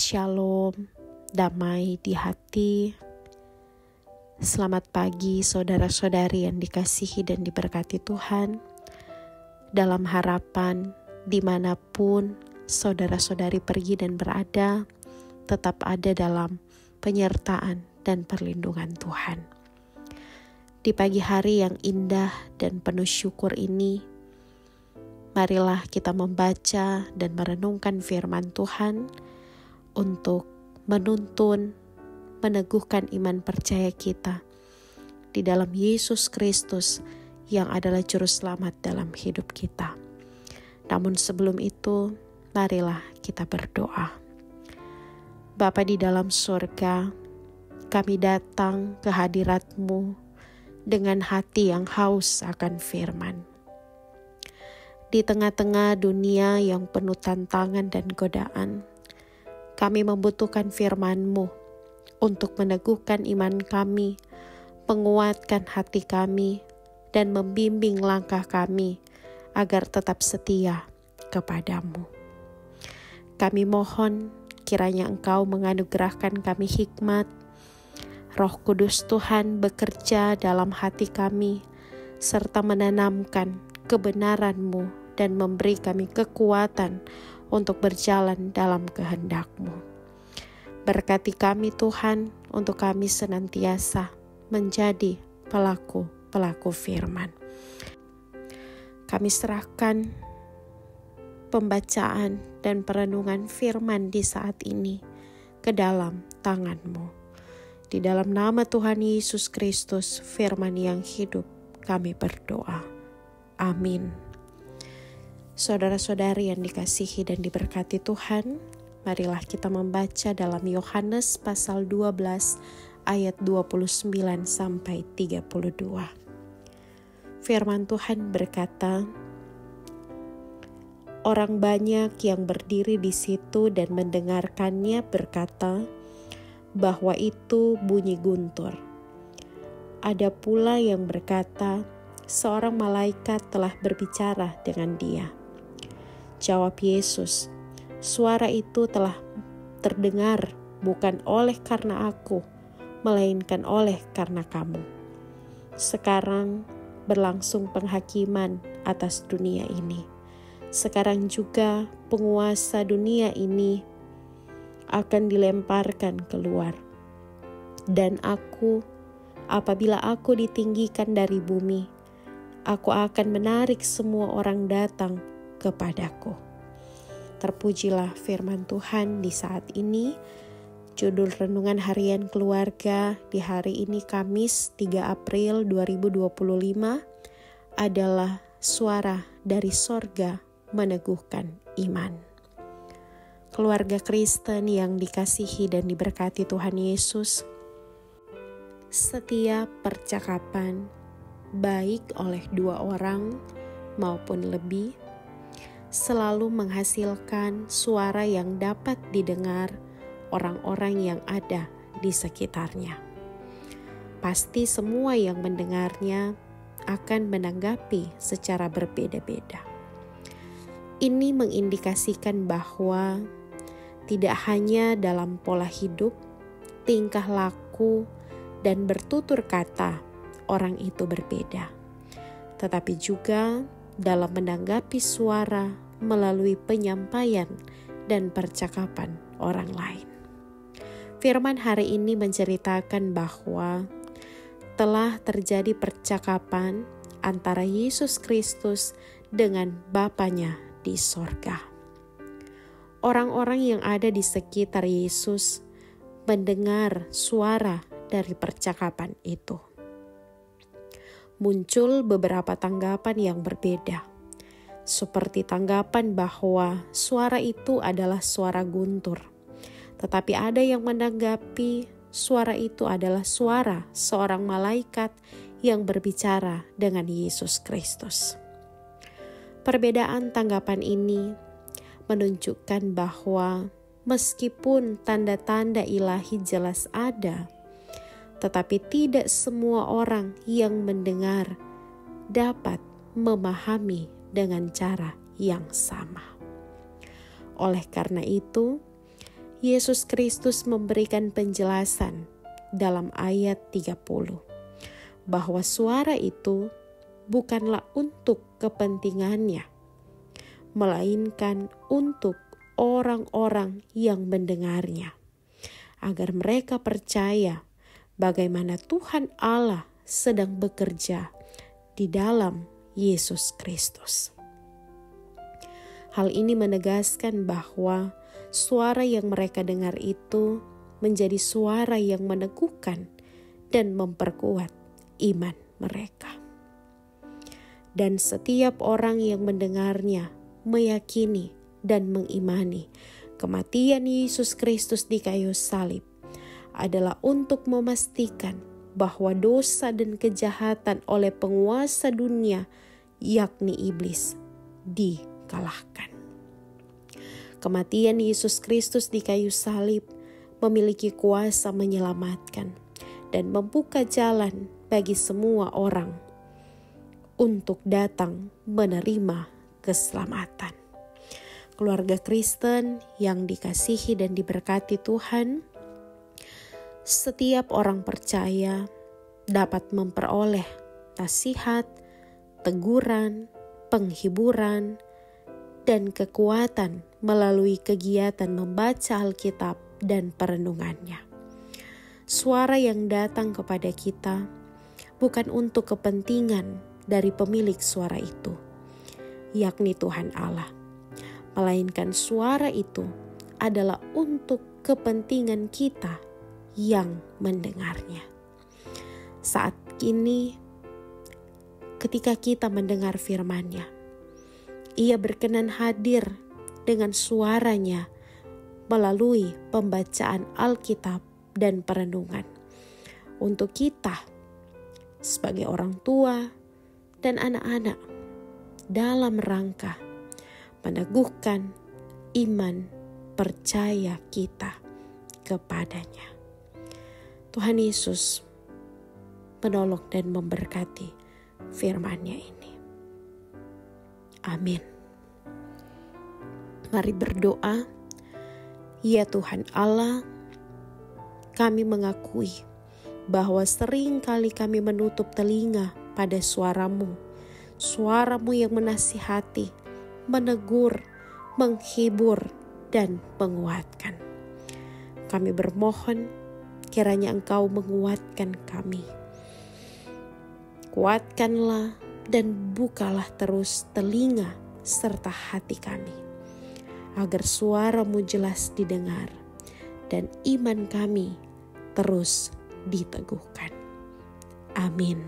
Shalom, damai di hati. Selamat pagi saudara-saudari yang dikasihi dan diberkati Tuhan. Dalam harapan dimanapun saudara-saudari pergi dan berada, tetap ada dalam penyertaan dan perlindungan Tuhan. Di pagi hari yang indah dan penuh syukur ini, marilah kita membaca dan merenungkan firman Tuhan untuk menuntun, meneguhkan iman percaya kita di dalam Yesus Kristus yang adalah juru selamat dalam hidup kita. Namun sebelum itu, marilah kita berdoa. Bapa di dalam surga, kami datang ke hadirat-Mu dengan hati yang haus akan firman. Di tengah-tengah dunia yang penuh tantangan dan godaan, kami membutuhkan firman-Mu untuk meneguhkan iman kami, menguatkan hati kami, dan membimbing langkah kami agar tetap setia kepada-Mu. Kami mohon kiranya Engkau menganugerahkan kami hikmat, Roh Kudus Tuhan bekerja dalam hati kami, serta menanamkan kebenaran-Mu dan memberi kami kekuatan untuk berjalan dalam kehendak-Mu. Berkati kami Tuhan, untuk kami senantiasa menjadi pelaku firman. Kami serahkan pembacaan dan perenungan firman di saat ini ke dalam tangan-Mu. Di dalam nama Tuhan Yesus Kristus, firman yang hidup, kami berdoa. Amin. Saudara-saudari yang dikasihi dan diberkati Tuhan, marilah kita membaca dalam Yohanes pasal 12 ayat 29 sampai 32. Firman Tuhan berkata, orang banyak yang berdiri di situ dan mendengarkannya berkata bahwa itu bunyi guntur. Ada pula yang berkata, seorang malaikat telah berbicara dengan dia. Jawab Yesus, suara itu telah terdengar bukan oleh karena aku, melainkan oleh karena kamu. Sekarang berlangsung penghakiman atas dunia ini. Sekarang juga penguasa dunia ini akan dilemparkan keluar. Dan aku, apabila aku ditinggikan dari bumi, aku akan menarik semua orang datang kepadaku. Terpujilah firman Tuhan di saat ini. Judul renungan harian keluarga di hari ini Kamis 3 April 2025 adalah suara dari sorga meneguhkan iman. Keluarga Kristen yang dikasihi dan diberkati Tuhan Yesus, setiap percakapan baik oleh dua orang maupun lebih selalu menghasilkan suara yang dapat didengar orang-orang yang ada di sekitarnya. Pasti semua yang mendengarnya akan menanggapi secara berbeda-beda. Ini mengindikasikan bahwa tidak hanya dalam pola hidup, tingkah laku, dan bertutur kata orang itu berbeda, tetapi juga dalam menanggapi suara melalui penyampaian dan percakapan orang lain. Firman hari ini menceritakan bahwa telah terjadi percakapan antara Yesus Kristus dengan Bapanya di sorga. Orang-orang yang ada di sekitar Yesus mendengar suara dari percakapan itu. Muncul beberapa tanggapan yang berbeda, seperti tanggapan bahwa suara itu adalah suara guntur. Tetapi ada yang menanggapi suara itu adalah suara seorang malaikat yang berbicara dengan Yesus Kristus. Perbedaan tanggapan ini menunjukkan bahwa meskipun tanda-tanda ilahi jelas ada, tetapi tidak semua orang yang mendengar dapat memahami dengan cara yang sama. Oleh karena itu, Yesus Kristus memberikan penjelasan dalam ayat 30 bahwa suara itu bukanlah untuk kepentingannya, melainkan untuk orang-orang yang mendengarnya, agar mereka percaya bagaimana Tuhan Allah sedang bekerja di dalam Yesus Kristus. Hal ini menegaskan bahwa suara yang mereka dengar itu menjadi suara yang meneguhkan dan memperkuat iman mereka. Dan setiap orang yang mendengarnya meyakini dan mengimani kematian Yesus Kristus di kayu salib adalah untuk memastikan bahwa dosa dan kejahatan oleh penguasa dunia, yakni iblis, dikalahkan. Kematian Yesus Kristus di kayu salib memiliki kuasa menyelamatkan dan membuka jalan bagi semua orang untuk datang menerima keselamatan. Keluarga Kristen yang dikasihi dan diberkati Tuhan, setiap orang percaya dapat memperoleh nasihat, teguran, penghiburan, dan kekuatan melalui kegiatan membaca Alkitab dan perenungannya. Suara yang datang kepada kita bukan untuk kepentingan dari pemilik suara itu, yakni Tuhan Allah, melainkan suara itu adalah untuk kepentingan kita yang mendengarnya. Saat ini, ketika kita mendengar firman-Nya, Ia berkenan hadir dengan suaranya melalui pembacaan Alkitab dan perenungan untuk kita sebagai orang tua dan anak-anak dalam rangka meneguhkan iman percaya kita kepadanya. Tuhan Yesus menolong dan memberkati firman-Nya ini. Amin. Mari berdoa. Ya Tuhan Allah, kami mengakui bahwa sering kali kami menutup telinga pada suara-Mu yang menasihati, menegur, menghibur, dan menguatkan. Kami bermohon kiranya Engkau menguatkan kami. Kuatkanlah dan bukalah terus telinga serta hati kami, agar suara-Mu jelas didengar dan iman kami terus diteguhkan. Amin.